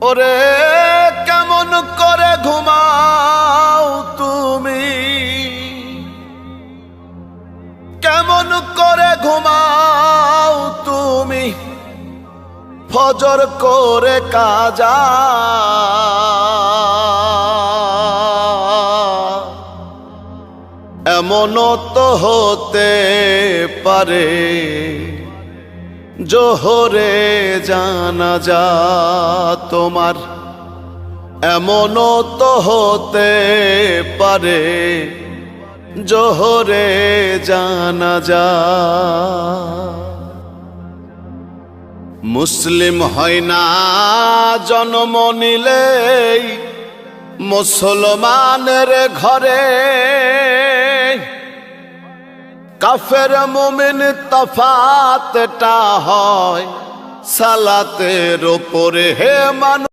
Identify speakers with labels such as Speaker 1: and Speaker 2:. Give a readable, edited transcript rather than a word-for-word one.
Speaker 1: ওরে কেমন করে ঘুমাও তুমি, কেমন করে ঘুমাও তুমি ফজর করে কাজা। এমনও তো হতে পারে জোহরে জানাজা তোমার, এমনও তো হতে পারে জোহরে জানাজা। মুসলিম হয় না জন্ম নিলেই মুসলমানের ঘরে, কাফের মুমিন তফাতটা হয় সালাতের উপরে। হে মানুষ